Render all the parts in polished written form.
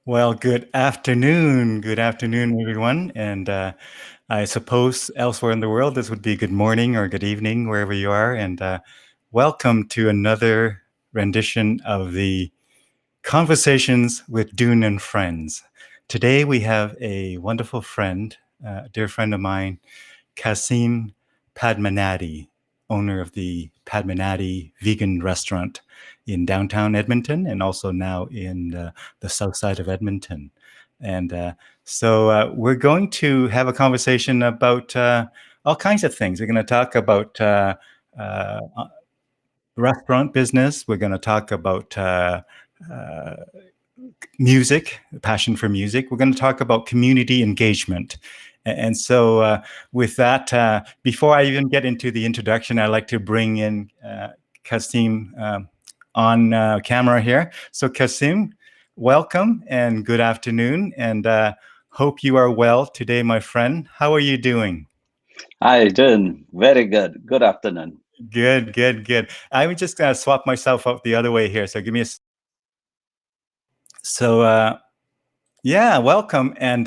Well, good afternoon. Good afternoon, everyone. And I suppose elsewhere in the world, this would be good morning or good evening, wherever you are. And welcome to another rendition of the Conversations with Dune and Friends. Today, we have a wonderful friend, a dear friend of mine, Kasim Padmanadi, owner of the Padmanadi Vegan Restaurant in downtown Edmonton and also now in the south side of Edmonton. And so we're going to have a conversation about all kinds of things. We're going to talk about uh, restaurant business. We're going to talk about uh, music, passion for music. We're going to talk about community engagement. And so, with that, before I even get into the introduction, I'd like to bring in Kasim on camera here. So, Kasim, welcome and good afternoon, and hope you are well today, my friend. How are you doing? Hi, Dune. Very good. Good afternoon. Good, good, good. I would just swap myself out the other way here. So, give me a. So, yeah, welcome and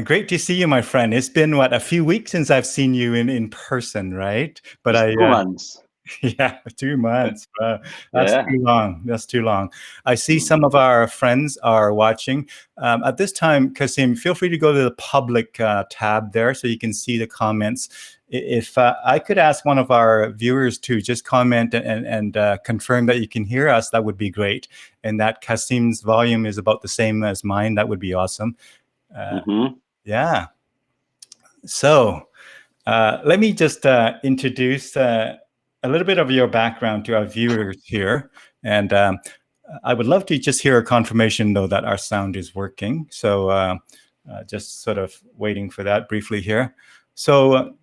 great to see you, my friend. It's been what, a few weeks since I've seen you in person, right? But It's I 2 months. yeah, 2 months. That's Yeah. too long. That's too long. I see some Mm. of our friends are watching. At this time, Kasim, feel free to go to the public tab there so you can see the comments. If I could ask one of our viewers to just comment and confirm that you can hear us, that would be great. And that Kasim's volume is about the same as mine, that would be awesome. Uh, hmm yeah. So, let me just introduce a little bit of your background to our viewers here. And I would love to just hear a confirmation, though, that our sound is working. So just sort of waiting for that briefly here. So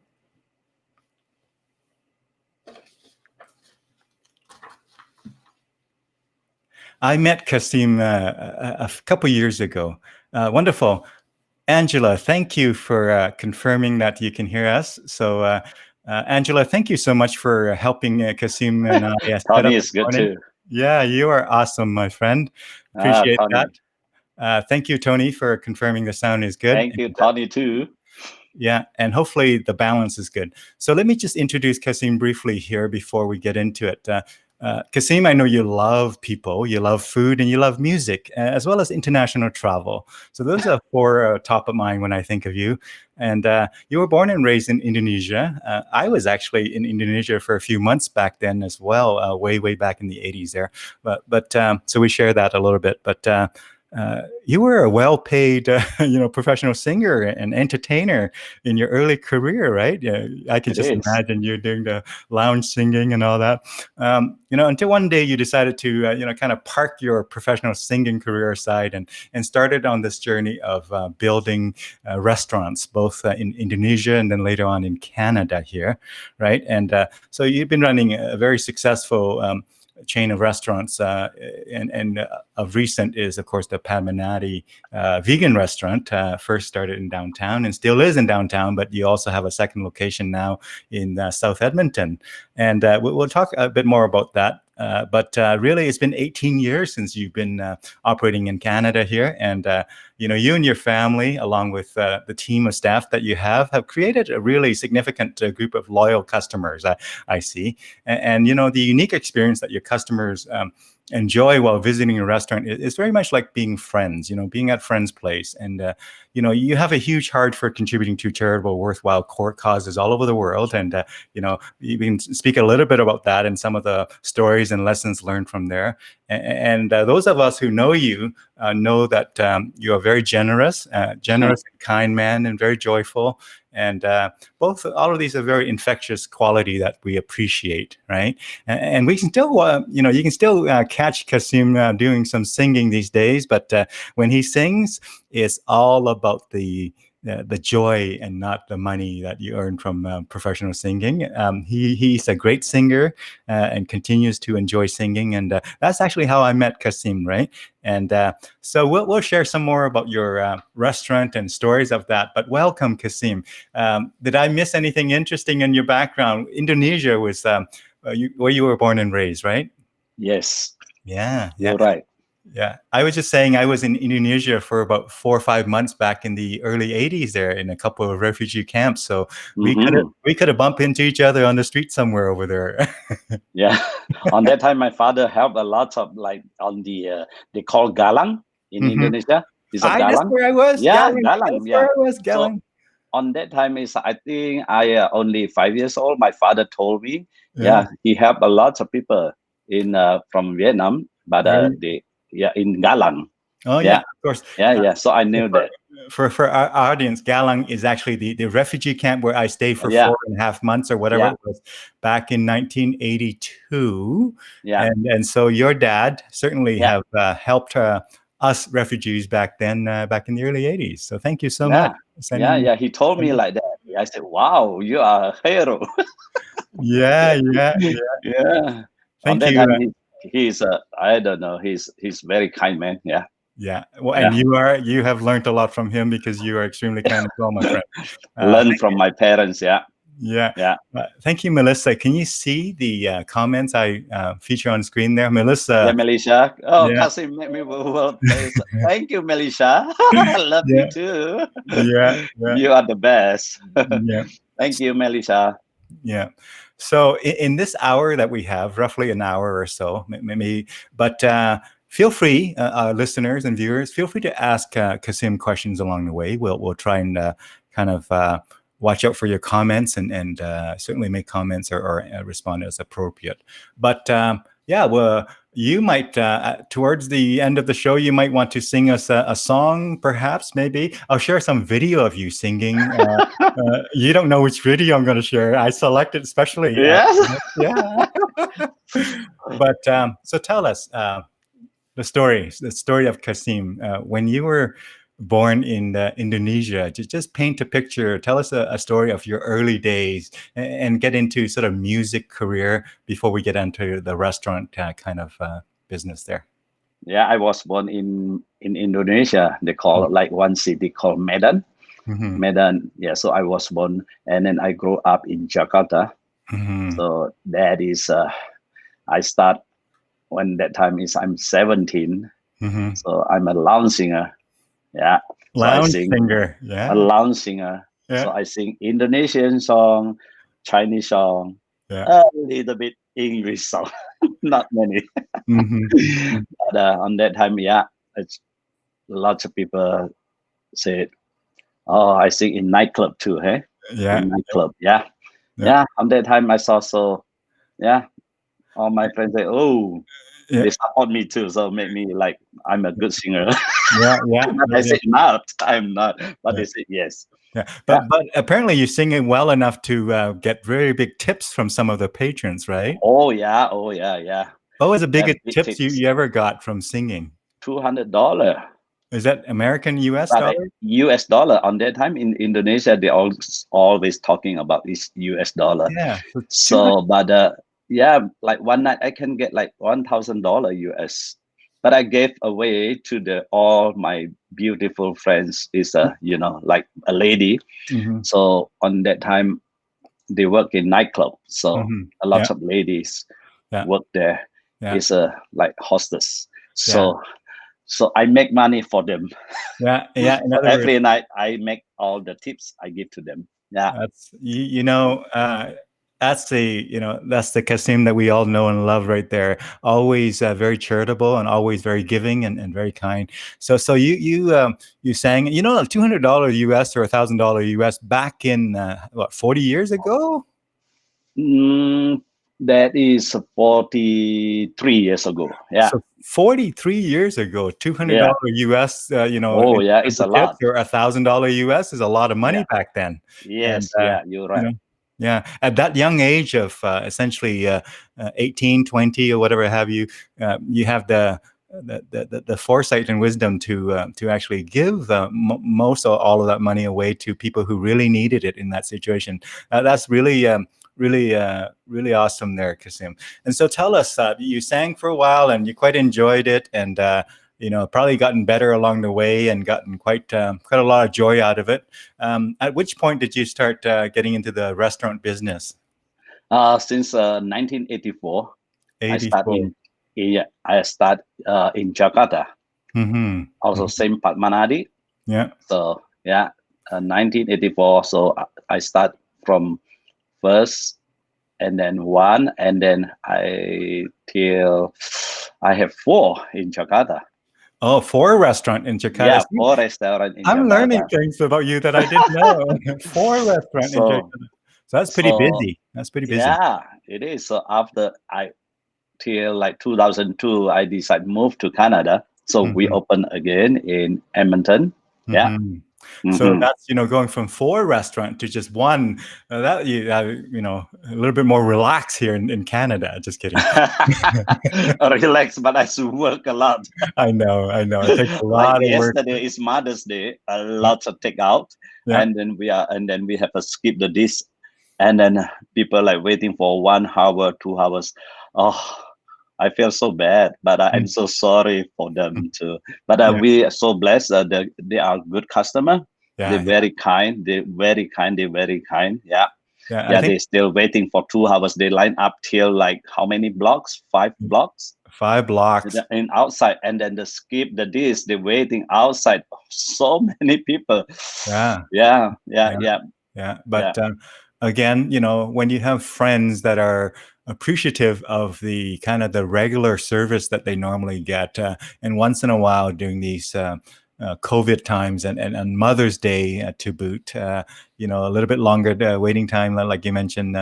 I met Kasim a couple years ago. Wonderful. Angela, thank you for confirming that you can hear us. So, Angela, thank you so much for helping Kasim and I set Tony up is this good morning. too. Yeah, you are awesome, my friend. Appreciate that. Tony. Thank you, Tony, for confirming the sound is good. Thank you, And, Tony, too. yeah, and hopefully the balance is good. So let me just introduce Kasim briefly here before we get into it. Kasim, I know you love people, you love food, and you love music, as well as international travel. So those are four top of mind when I think of you. And you were born and raised in Indonesia. I was actually in Indonesia for a few months back then as well, way, way back in the 80s there. But so we share that a little bit. But you were a well-paid, professional singer and entertainer in your early career, right? Yeah, I can It just is. imagine you doing the lounge singing and all that. Until one day you decided to, kind of park your professional singing career aside and started on this journey of building restaurants, both in Indonesia and then later on in Canada here, right? And so you've been running a very successful chain of restaurants, and of recent is, of course, the Padmanadi Vegan Restaurant. First started in downtown and still is in downtown, but you also have a second location now in South Edmonton. And we'll talk a bit more about that. But really, it's been 18 years since you've been operating in Canada here, and you and your family, along with the team of staff that you have created a really significant group of loyal customers. I see, and the unique experience that your customers enjoy while visiting a restaurant is very much like being friends, being at friends' place. And, you have a huge heart for contributing to charitable, worthwhile core causes all over the world. And, you can speak a little bit about that and some of the stories and lessons learned from there. And those of us who know you know that you are very generous, generous and kind man, and very joyful. And all of these are very infectious quality that we appreciate, right? And we can still, you can still catch Kasim doing some singing these days, but when he sings, it's all about the joy and not the money that you earn from professional singing. He's a great singer and continues to enjoy singing, and that's actually how I met Kasim, right? And so we'll share some more about your restaurant and stories of that. But welcome, Kasim. Did I miss anything interesting in your background? Indonesia was where you were born and raised, right? Yes, Yeah, yeah. you're right. Yeah, I was just saying I was in Indonesia for about 4 or 5 months back in the early '80s there in a couple of refugee camps. So Hmm. we could have bumped into each other on the street somewhere over there. Yeah. On that time, my father helped a lot of like on the they call galang in Hmm. Indonesia. Is a That's galang. where I was, Yeah, Galang. galang. That's where Yeah. I was, So Galang. on that time is I think I only 5 years old. My father told me, Yeah. yeah, he helped a lot of people in from Vietnam, but Are you- they yeah in Galang. Oh yeah, Yeah, of course. yeah, Uh, yeah. So I so knew that. for our audience, Galang is actually the refugee camp where I stayed for Yeah, 4.5 months or whatever yeah, it was back in 1982, yeah, and so your dad certainly yeah, have helped us refugees back then, back in the early '80s. So thank you so much yeah, for yeah, sending. yeah. He told me like that. I said, "Wow, you are a hero." Yeah, yeah, yeah. Yeah. On Thank that you. time, he's I don't know. He's very kind man. Yeah, Yeah. Well, and yeah. you have learned a lot from him because you are extremely kind as well, my friend. Learn from my parents. Yeah, Yeah. yeah. Thank you, Melissa. Can you see the comments I feature on screen there? Yeah, Melissa, Melisha. Oh, yeah, Kasim made me well. Thank you, Melisha. I love you yeah, too. yeah, yeah, You are the best. yeah, Thank you, Melisha. yeah. So in this hour that we have, roughly an hour or so, maybe, but feel free, our listeners and viewers, feel free to ask Kasim questions along the way. We'll try and kind of watch out for your comments and certainly make comments or respond as appropriate. But yeah, well, you might towards the end of the show, you might want to sing us a song, perhaps. Maybe I'll share some video of you singing. You don't know which video I'm going to share. I selected especially. Yes. Yeah. But so tell us the story of Kasim. When you were born in Indonesia, just paint a picture. Tell us a story of your early days and get into sort of music career before we get into the restaurant kind of business there. Yeah, I was born in Indonesia. They call it like one city called Medan. Mm-hmm. Medan. Yeah, so I was born, and then I grew up in Jakarta. Mm-hmm. So that is I start when that time is I'm 17. Mm-hmm. So I'm a lounge singer. Yeah. So I Lounge sing singer. a Yeah. lounge singer. So Yeah. I sing Indonesian song, Chinese song, Yeah. a little bit English song, not many. Mm-hmm. But on that time, yeah, it's lots of people said, "Oh, I sing in nightclub too, hey?" Yeah. In nightclub, yeah, Yeah. yeah. On that time, I saw so, yeah. All my friends say, "Oh, Yeah. they support me too," so make me like I'm a good singer. Yeah. Yeah. But I Yeah. said not, I'm not. But Yeah. they said yes. Yeah, Yeah. but apparently you're singing well enough to get very big tips from some of the patrons, right? Oh yeah. Oh yeah. Yeah. What was the That's biggest big tips tips. you ever got from singing? $200. Is that American, US But dollar? US dollar on that time in Indonesia, they always talking about this US dollar. Yeah, so 200. So, but yeah, like one night I can get like $1,000 US. But I gave away to the all my beautiful friends. Is like a lady. Hmm. So on that time they work in nightclub. So Hmm. a Yeah, lot of ladies yeah, work there. yeah, Is a like hostess. yeah, So I make money for them. yeah, yeah. In So other words, every night I make all the tips I give to them. Yeah. that's that's that's the Kasim that we all know and love right there. Always very charitable and always very giving and very kind. So you sang $200 US or $1,000 US back in what 40 years ago? Mm, that is 43 years ago. Yeah. So 43 years ago, Yeah. $200 US, Oh, in yeah. terms It's a of tips, lot. or $1,000 US is a lot of money Yeah. back then. And, Yes. Yeah. You're you right. know, yeah, at that young age of essentially 18, 20, or whatever have you, you have the foresight and wisdom to actually give most or all of that money away to people who really needed it in that situation. That's really awesome there, Kasim. And so tell us, you sang for a while and you quite enjoyed it, and probably gotten better along the way and gotten quite a lot of joy out of it. At which point did you start getting into the restaurant business? Since 1984, I start 84. Yeah, I start in Jakarta, Mm-hmm. also same Padmanadi. Yeah. So yeah, 1984. So I start from first, and then one, and then I till I have four in Jakarta. Oh, for a restaurant in Jakarta. Yeah, See, four restaurant in I'm learning Jakarta. things about you that I didn't know. For a restaurant in So Jakarta. So that's pretty so busy. That's pretty busy. yeah, it is. So after I till like 2002, I decided move to Canada. So we Mm-hmm. open again in Edmonton. Yeah. Mm-hmm. So Hmm. that's going from four restaurant to just one. That a little bit more relaxed here in Canada. Just kidding. Relax, but I should work a lot. I know. It takes a Like lot of work. yesterday is Mother's Day, a Yeah, lot of takeout, yeah. and then we have to skip the dish, and then people like waiting for 1 hour, 2 hours. Oh, I feel so bad, but I'm Mm, so sorry for mm. them too. But Yeah, we are so blessed that they are good customer. They're yeah, yeah, very kind. They're very kind. They're very kind. Yeah, yeah. I yeah. think They're still waiting for 2 hours. They line up till like how many blocks? 5 blocks. 5 blocks. In outside, and then the skip the this they're waiting outside. So many people. Yeah, Yeah, yeah, yeah. yeah, Yeah, yeah, but again, when you have friends that are appreciative of the kind of the regular service that they normally get, and once in a while during these COVID times and on Mother's Day to boot, a little bit longer waiting time, like you mentioned,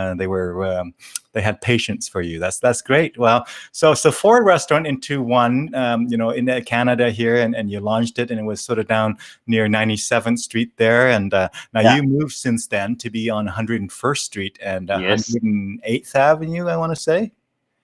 they had patience for you. That's great. Well, so four restaurant into one, in Canada here, and you launched it, and it was sort of down near 97th Street there, and now yeah. you moved since then to be on 101st Street and Yes. 108th Avenue, I want to say.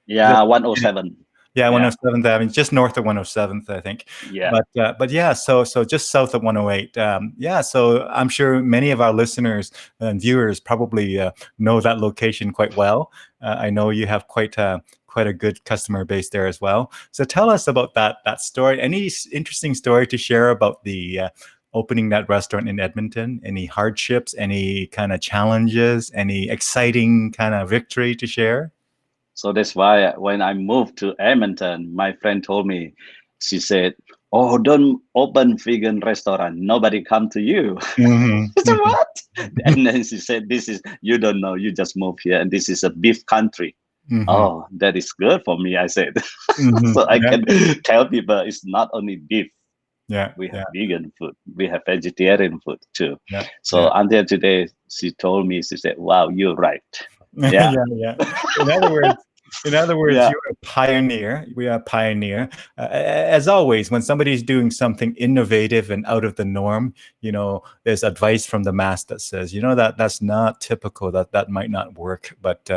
Is that Yeah, 107. yeah, Yeah, 107th Avenue, just north of 107th, I think. yeah, But yeah, so just south of 108. Yeah, so I'm sure many of our listeners and viewers probably know that location quite well. I know you have quite a good customer base there as well. So tell us about that story. Any interesting story to share about the opening that restaurant in Edmonton? Any hardships? Any kind of challenges? Any exciting kind of victory to share? so that's why when I moved to Edmonton, my friend told me, she said, oh, don't open vegan restaurant, nobody come to you. Hmm. I said, what? And then she said, this is, you don't know, you just moved here, and this is a beef country. Hmm. Oh, that is good for me, I said. Hmm. So I Yeah, can tell people it's not only beef. yeah, We have yeah, vegan food. We have vegetarian food too. yeah, So yeah. until today, she told me, she said, wow, you're right. Yeah. Yeah, yeah. In other words, Yeah. you're a pioneer. We are a pioneer. As always, when somebody's doing something innovative and out of the norm, there's advice from the mass that says, that's not typical. That might not work. But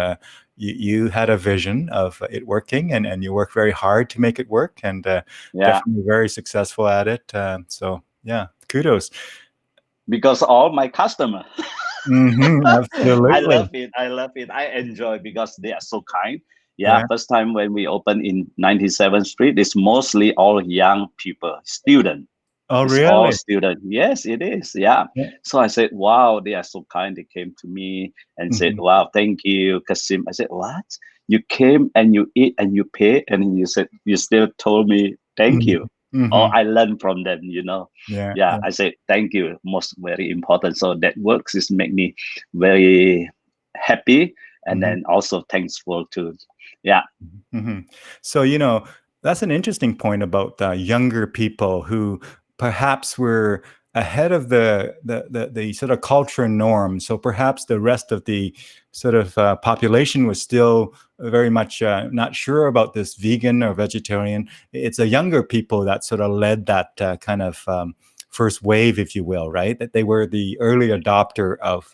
you had a vision of it working, and you work very hard to make it work, and Yeah. definitely very successful at it. So yeah, kudos. Because all my customer, Hmm. I Absolutely. love it. I love it. I enjoy because they are so kind. Yeah. Yeah. First time when we opened in 97th Street, it's mostly all young people, student. Oh, It's all really? student. Yes, it is. Yeah. Yeah. So I said, wow, they are so kind. They came to me and said, Mhm. wow, thank you, Kasim. I said, what? You came and you eat and you pay, and you said, you still told me, thank Mhm. you. Oh, Mhm. I learned from them. Yeah, Yeah, yeah. I said, thank you. Most very important. So that works is make me very happy and Mhm. then also thankful too. Yeah. Mhm. So, that's an interesting point about younger people who perhaps were ahead of the sort of culture norm. So perhaps the rest of the sort of population was still very much not sure about this vegan or vegetarian. It's the younger people that sort of led that kind of first wave, if you will, right? That they were the early adopter of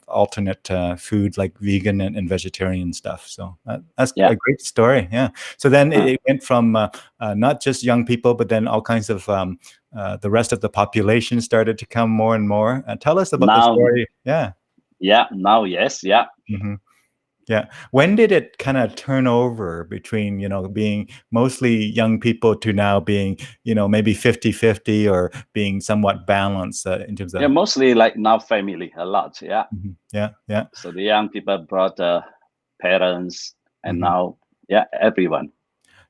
alternate foods like vegan and vegetarian stuff. So that's Yeah. a great story. Yeah. So then Uh, it went from not just young people, but then all kinds of the rest of the population started to come more and more. Tell us about the now, story. Yeah. yeah, now, yes. Yeah. Hmm. Yeah. When did it kind of turn over between, being mostly young people to now being, maybe 50-50 or being somewhat balanced in terms Yeah, of, mostly like now family a lot. Yeah. mhm. Yeah. Yeah. So the young people brought parents, and Mhm. now, yeah, everyone.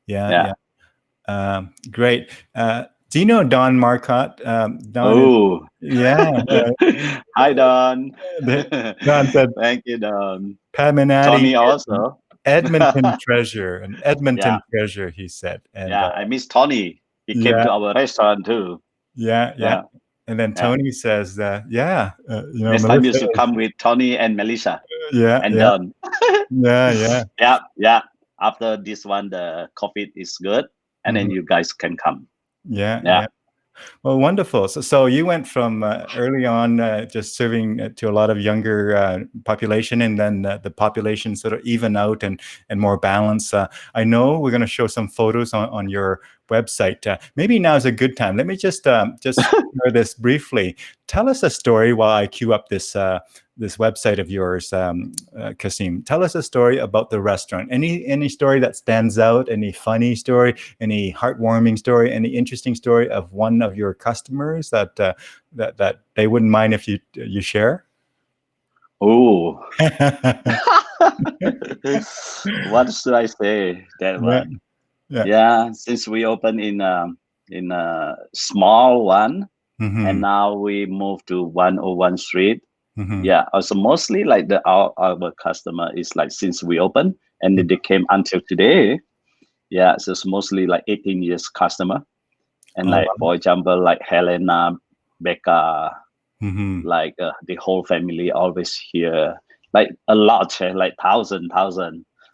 Yeah, Yeah. yeah. Great. Do you know Don Marcotte? Don is, Oh, yeah. hi Don. The, Don said Thank you, Don. Padmanadi Tony also. Edmonton treasure, an Yeah, Edmonton treasure, he said. And yeah. I miss Tony. He came yeah, to our restaurant too. yeah, yeah. Yeah, And then yeah. Tony says that, yeah, Next time you Melissa should is, come with Tony and Melissa yeah, and yeah, Don. yeah, yeah, Yeah, yeah. After this one, the coffee is good, and then mhm, you guys can come. yeah, Yeah. yeah. Well, wonderful. So you went from early on just serving to a lot of younger population, and then the population sort of even out and more balance. I know we're going to show some photos on your website. Maybe now is a good time. Let me just share this briefly. Tell us a story while I queue up this website of yours, Kasim. Tell us a story about the restaurant. Any story that stands out? Any funny story? Any heartwarming story? Any interesting story of one of your customers that they wouldn't mind if you share? Oh, Yeah, what should I say? That one. yeah. Yeah, since we opened in a small one, and Mm-hmm. now we moved to 101 Street. Mm-hmm. Yeah, also mostly like our customer is like since we opened, and they came until today. Yeah, so it's mostly like 18 years customer, and Oh, like wow. for example, like Helena, Becca, Mm-hmm. like the whole family always here, like a lot, like thousand.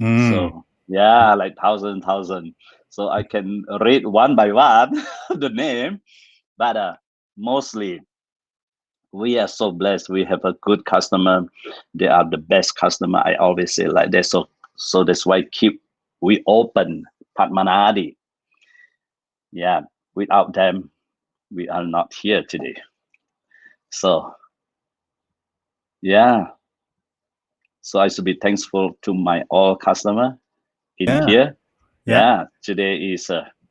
Mm. So yeah, like thousand. So I can read one by one the name, but mostly we are so blessed. We have a good customer. They are the best customer. I always say like that. So that's why keep we open Padmanadi. Yeah, without them, we are not here today. So yeah, so I should be thankful to my all customer in Yeah, here. yeah, Yeah, today is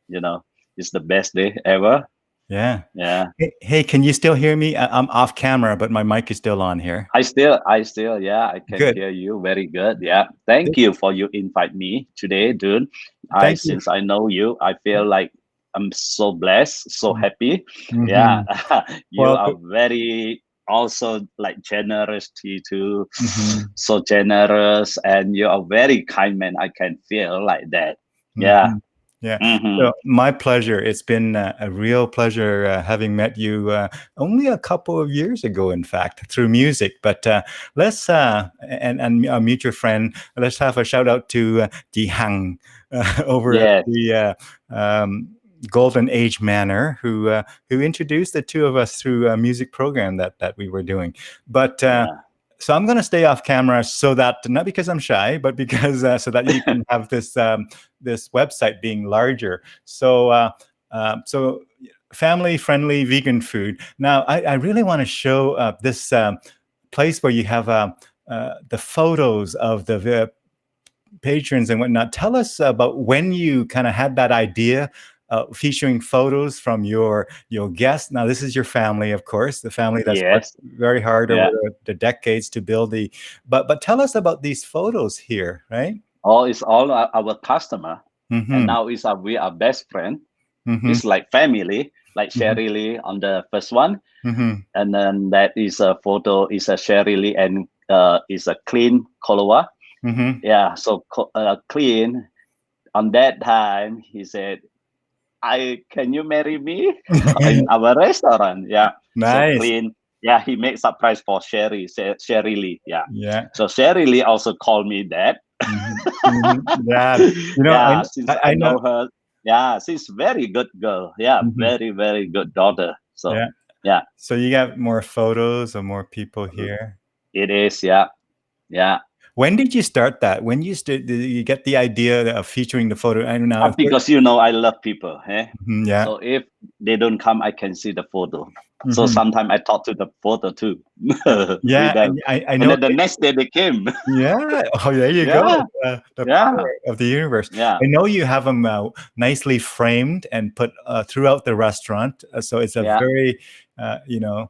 you know, it's the best day ever. yeah. Yeah, Hey, can you still hear me? I'm off camera, but my mic is still on here. I still, yeah, I can Good. hear you very good. Yeah, thank you for you invite me today, Dune. Thank you. Since I know you, I feel like I'm so blessed, so happy. Yeah, Mm-hmm. you Well, are very also like generous too, mm-hmm. so generous, and you are very kind man. I can feel like that. Yeah. Mm-hmm. Yeah. Mm-hmm. So my pleasure. It's been a real pleasure having met you only a couple of years ago, in fact, through music. But let's and a mutual friend. Let's have a shout out to Ji Hang over at Yes. the Golden Age Manor, who introduced the two of us through a music program that we were doing. But Yeah. so I'm going to stay off camera so that not because I'm shy, but because so that you can have this website being larger. So family friendly vegan food. Now I really want to show this place where you have the photos of the patrons and whatnot. Tell us about when you kind of had that idea featuring photos from your guests. Now, this is your family, of course, the family that's worked Yes. very hard over Yeah. the decades to build the. But tell us about these photos here, right? It's all our customer, and Mm-hmm. now we are best friend. Mm-hmm. It's like family, like Mm-hmm. Sherry Lee on the first one, Mm-hmm. and then that is a photo is a Sherry Lee and is a clean Kolowa. Mm-hmm. Yeah, so clean. On that time, he said, "I can you marry me in our restaurant?" Yeah, so Nice. clean. Yeah, he made surprise for Sherry Lee. Yeah, Yeah. so Sherry Lee also called me that. Mm-hmm. Mm-hmm. Yeah. Yeah, since I I know. know her, yeah, she's very good girl. Yeah, Mhm. very good daughter. So Yeah. yeah, So you got more photos of more people here. it is. Yeah, yeah. When did you start that? When did you get the idea of featuring the photo? I don't know. Of course. Because you know I love people. Eh? Mhm, yeah. So if they don't come, I can see the photo. So Hmm. sometimes I talk to the photo too with Yeah. them, And I and know. then the next day they came. Yeah. Oh, there you go. Yeah, The yeah, power of the universe. yeah, I know you have them nicely framed and put throughout the restaurant. So it's a yeah, very, yeah.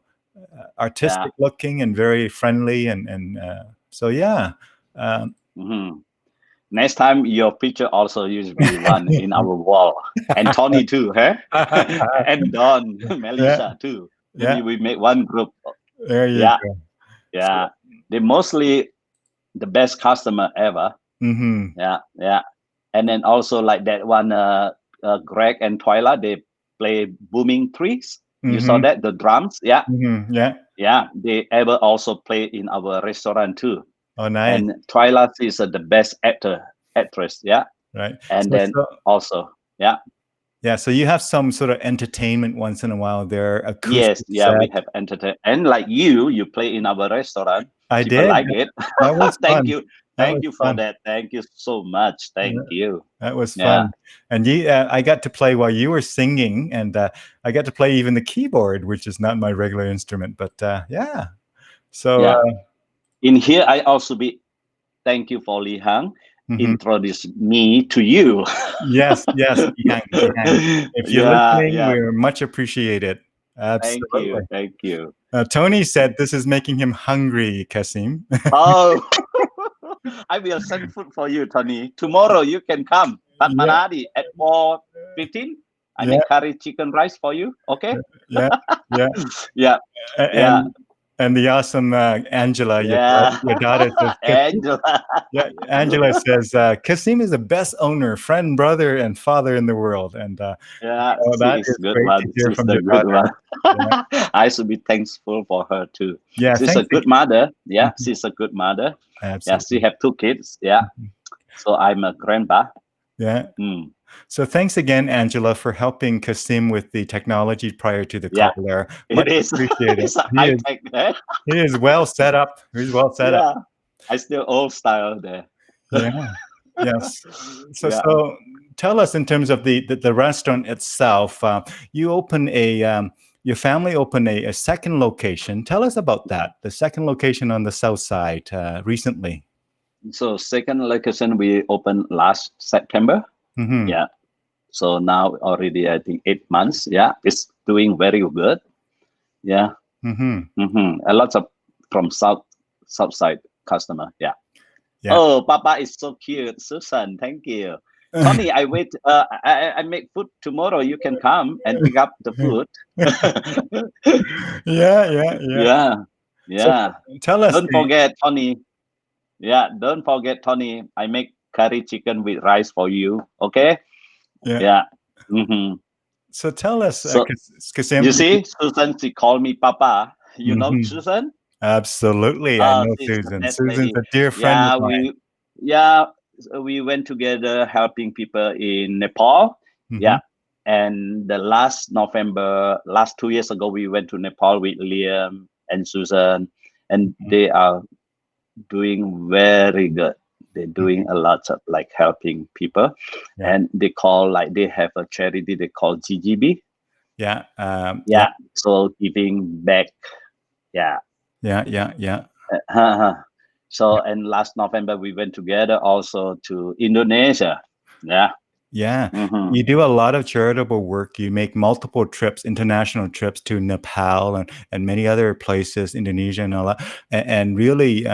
artistic looking and very friendly. And so, yeah. Um, Hmm. Next time your picture also used to be one in our wall, and Tony too, huh? And Don, Yeah, Melissa too. yeah. Maybe we make one group. There you Yeah, go. So, yeah. They mostly the best customer ever. mm-hmm, Yeah, yeah. And then also like that one, Greg and Twyla, they play Booming Trees. You saw mm-hmm, that the drums? Yeah, mm-hmm, yeah. yeah. They ever also play in our restaurant too. Oh, nice. And Twyla is the best actress. Yeah, Right. and So, then so also yeah. yeah. So you have some sort of entertainment once in a while there, Yes, acoustic yeah, we set. have entertained, and like you play in our restaurant. I People did. like it. That was Thank fun. you, That thank was you for fun. that. Thank you so much. Yeah, Thank you. that was Yeah, fun. And I got to play while you were singing, and I got to play even the keyboard, which is not my regular instrument. But yeah. So yeah. In here, I also be thank you for Li Hang mhm. introduce me to you. Yes, yes, Yang, Yang. If you're Yeah, listening, yeah. we're much appreciated. Thank you, Absolutely. thank you. Tony said this is making him hungry, Kasim. Oh, I will send food for you, Tony. Tomorrow you can come. Yeah, Padmanadi at 4:15. I yeah, make curry chicken rice for you. Okay? yeah, yeah. Yeah, A- yeah, and the awesome Angela, yeah. your daughter says, Kasim, Angela. yeah, Angela says, Kasim is the best owner, friend, brother, and father in the world. And Yeah, she that is is good great one. to hear She's from the your good daughter. one. Yeah, I should be thankful for her too. yeah, She's a thanks good again. mother. Yeah, Mhm. she's a good mother. Yeah, she Absolutely. have two kids. Yeah, Mhm. so I'm a grandpa. Yeah. Mm. So thanks again, Angela, for helping Kasim with the technology prior to the Yeah, call there. it Much is. appreciated. It's a high tech there. He is well set up. He's well set up. Yeah, I still old style there. Yeah. Yes. So Yeah. so tell us in terms of the restaurant itself. You open your family opened a second location. Tell us about that. The second location on the south side recently. So second location we opened last September. Mm-hmm. Yeah. So now already I think 8 months. Yeah, it's doing very good. Yeah. Mm-hmm. A lot of from south side customer. Yeah. Yeah. Oh, Papa is so cute, Susan. Thank you, Tony. I wait. I make food tomorrow. You can come and pick up the food. Yeah. Yeah. Yeah. Yeah, So yeah. tell us Don't forget, Tony. Yeah, don't forget, Tony. I make curry chicken with rice for you. Okay. yeah. Yeah. hmm So tell us, So you Kasim. see, Susan, she called me Papa. You know Mhm. Susan? Absolutely, I know She's the Susan. best Susan's lady. a dear friend of Yeah, mine. yeah, we went together helping people in Nepal. Hmm. Yeah, and the last November, last 2 years ago, we went to Nepal with Liam and Susan, and they are doing very good. They're doing a lot of like helping people, Yeah, and they call like they have a charity they call GGB. yeah, yeah, Yeah, so giving back. Yeah. yeah, yeah, yeah, So, and last November we went together also to Indonesia. Yeah. yeah. hmm You do a lot of charitable work. You make multiple trips, international trips to Nepal and many other places, Indonesia and all that. And really,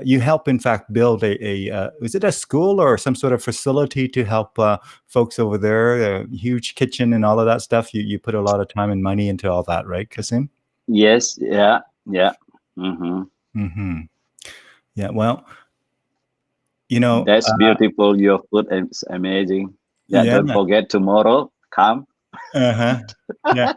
you help, in fact, build is it a school or some sort of facility to help folks over there? A huge kitchen and all of that stuff. You put a lot of time and money into all that, right, Kasim? Yes. Yeah. Yeah. hmm Mm-hmm. Yeah. Well, you know, That's beautiful. Your food is amazing. Yeah. yeah. Don't forget tomorrow. Come. Uh-huh. Yeah.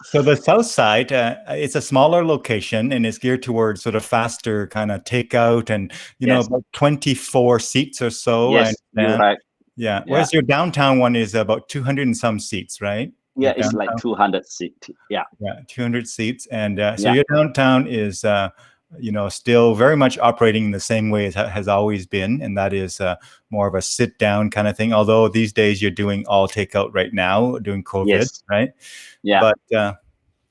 So the south side, it's a smaller location and it's geared towards sort of faster kind of takeout and, Yes. about 24 seats or so, I Yes. You're understand. right. Yeah. Yeah. Whereas your downtown one is about 200 and some seats, right? Your Yeah. It's like downtown. 200 seat. Yeah. Yeah, 200 seats. And so Yeah. your downtown is, still very much operating in the same way as has always been. And that is more of a sit down kind of thing. Although these days you're doing all takeout right now, doing COVID, Yes. right? Yeah. But And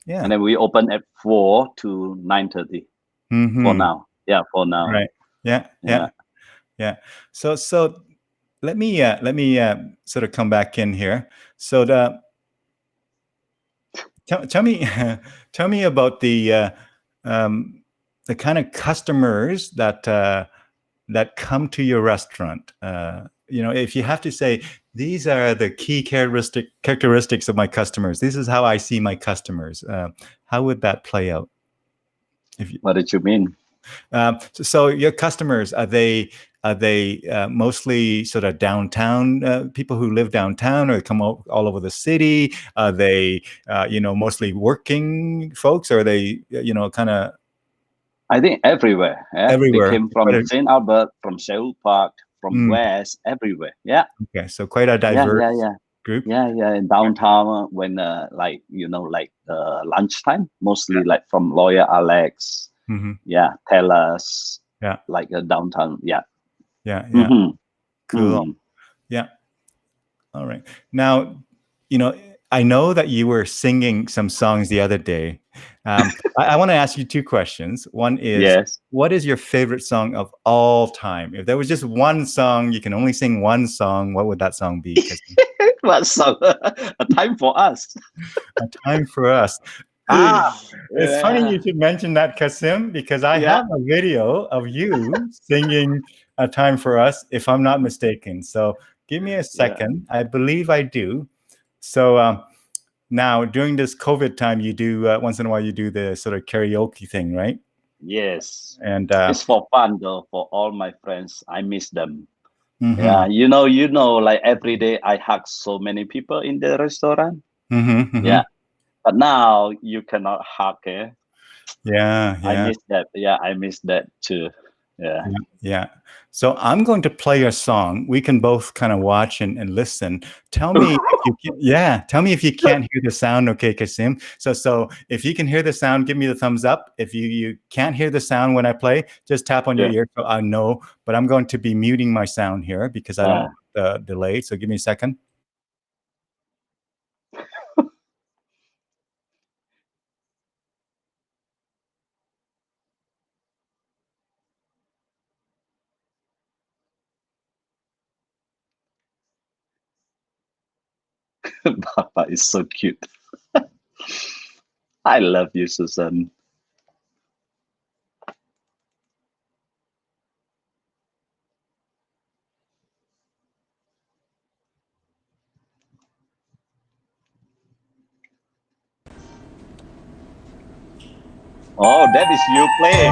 yeah. then we open at 4 to 9:30 for Hmm. now. Yeah. For now. Right. Yeah. Yeah. Yeah. Yeah. So let me sort of come back in here. So tell me tell me about um, the kind of customers that that come to your restaurant? If you have to say, these are the key characteristics of my customers. This is how I see my customers. How would that play out? What did you mean? So your customers, are they mostly sort of downtown people who live downtown, or come all over the city? Are they mostly working folks, or are they kind of I think everywhere. Yeah, they everywhere? came from Saint Albert, from Seoul Park, from Mm, West, everywhere. Yeah, okay, so quite a yeah, diverse yeah, yeah, group. yeah. In downtown, when like lunchtime, mostly like from Lawyer Alex. Hmm. Yeah, Tellus, Yeah, like downtown. Yeah. yeah. Mm-hmm. Cool. Mm. Yeah. All right. Now, you know, I know that you were singing some songs the other day. I want to ask you two questions. One is, Yes. what is your favorite song of all time? If there was just one song, you can only sing one song, what would that song be? 'Cause What song? A time for us. A Time for Us. Ah, it's funny Yeah. you should mention that, Kasim, because I Yeah. have a video of you singing A Time for Us, if I'm not mistaken. So give me a Yeah. second. I believe I do. So now, during this COVID time, you do once in a while you do the sort of karaoke thing, right? Yes. And It's for fun though, for all my friends. I miss them. mhm, Yeah, like every day I hug so many people in the restaurant. mhm, Yeah. mhm. But now you cannot hug, eh? Yeah, I yeah, miss that. Yeah, I miss that too. Yeah. yeah, yeah. So I'm going to play a song. We can both kind of watch and listen. Tell me if you can, yeah, tell me if you can't hear the sound, okay, Kasim? So if you can hear the sound, give me the thumbs up. If you can't hear the sound when I play, just tap on your Yeah. ear so I know. But I'm going to be muting my sound here because I don't Uh, want the delay. So give me a second. Papa is so cute. I love you, Susan. Oh, that is you play.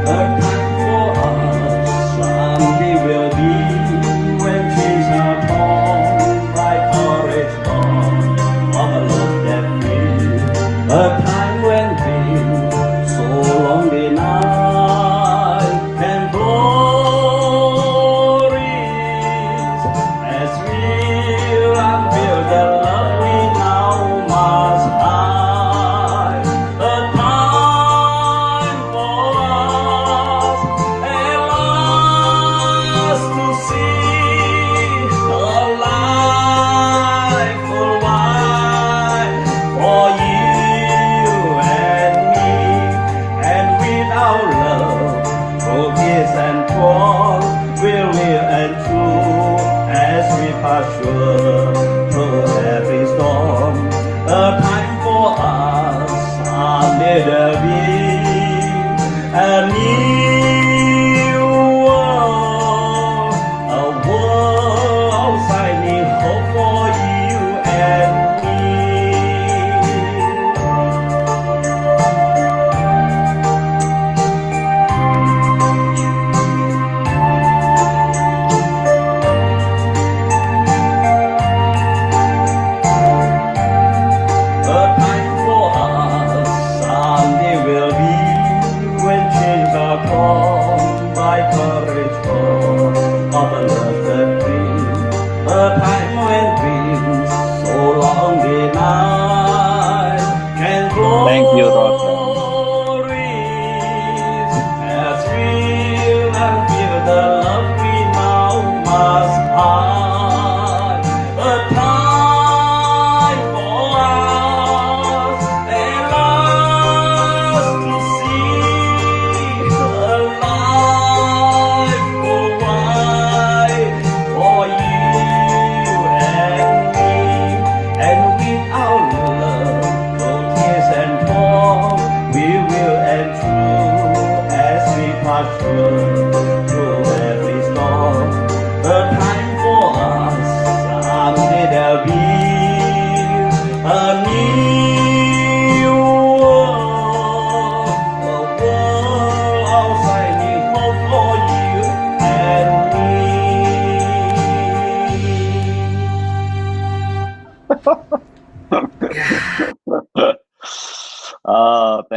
A time for us, someday will be when trees are torn, bright forest born of a love that free. A time when dreams so long denied can flow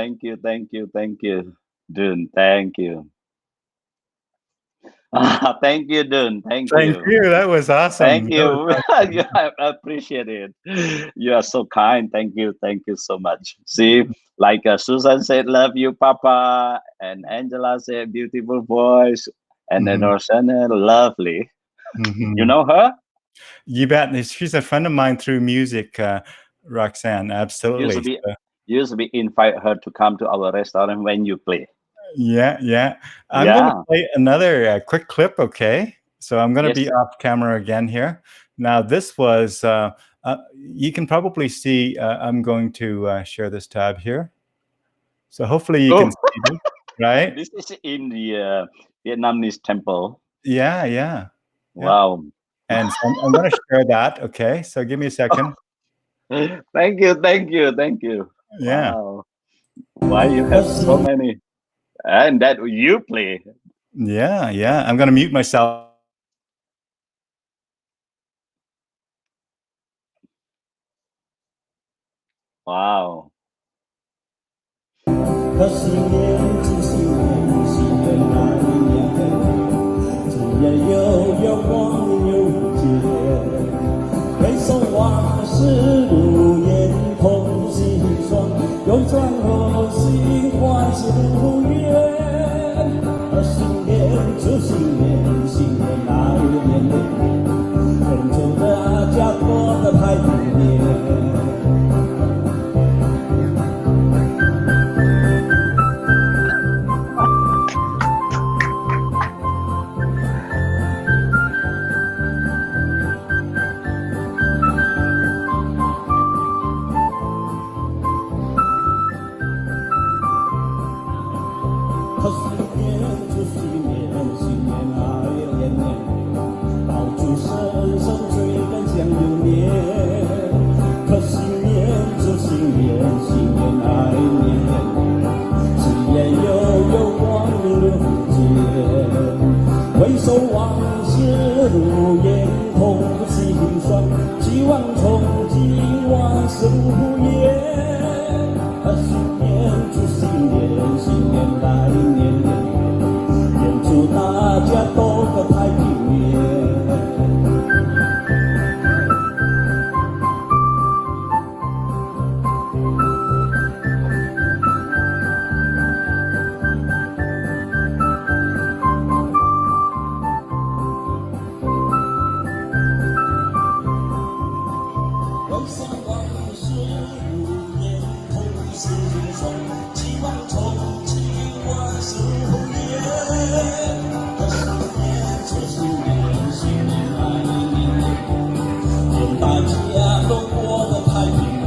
thank you, thank you, thank you, Dune. Thank you. Thank you, Dune. Thank Thank you. you. That was awesome. Thank That was you. awesome. Yeah, I appreciate it. You are so kind. Thank you. Thank you so much. See, like Susan said, love you, Papa. And Angela said, beautiful voice. And then Mhm. Rosanna, lovely. You Mhm. know her? You bet. She's a friend of mine through music, Roxanne. Used to Absolutely. be used to be invite her to come to our restaurant when you play. Yeah, yeah. I'm going to Yeah. play another quick clip, okay? So I'm going to Yes. be off camera again here. Now, this was, you can probably see, I'm going to share this tab here. So hopefully you can Oh, see this, right? this is in the Vietnamese temple. Yeah, yeah, yeah. Wow. And so I'm going to share that, okay? So give me a second. Thank you, thank you, thank you. Yeah, Wow. Why you have so many? And that you play. yeah, yeah. I'm going to mute myself. Wow. 可是年复新年，新年来年，今年又有光阴又一天。回首往事如烟，空心酸，又转后心欢喜如愿。新年祝新年，新年来年，愿祝大家过得太平年。可是年祝新年，新年来年年，爆竹声声催人想又年。可是年祝新年，新年来年年，只言悠悠光阴如箭。回首往事如烟，痛心酸，希望从今往事如烟。新年祝新年，新年来年年，愿祝大家都个太平年。回首往事如烟，痛心酸，希望从今往事如烟。新年祝新年，新年来年年，愿大家都过得太平年。